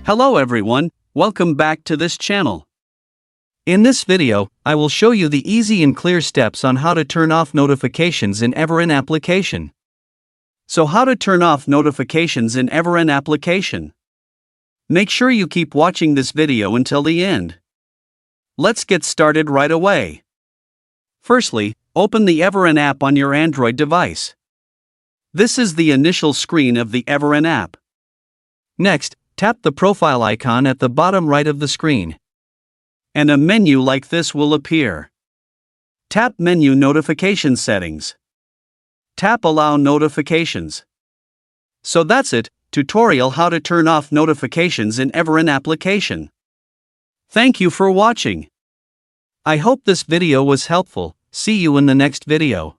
Hello everyone, welcome back to this channel. In this video, I will show you the easy and clear steps on how to turn off notifications in Everand application. So how to turn off notifications in Everand application? Make sure you keep watching this video until the end. Let's get started right away. Firstly, open the Everand app on your Android device. This is the initial screen of the Everand app. Next, tap the profile icon at the bottom right of the screen. And a menu like this will appear. Tap Menu Notification Settings. Tap Allow Notifications. So that's it, tutorial how to turn off notifications in Everand application. Thank you for watching. I hope this video was helpful. See you in the next video.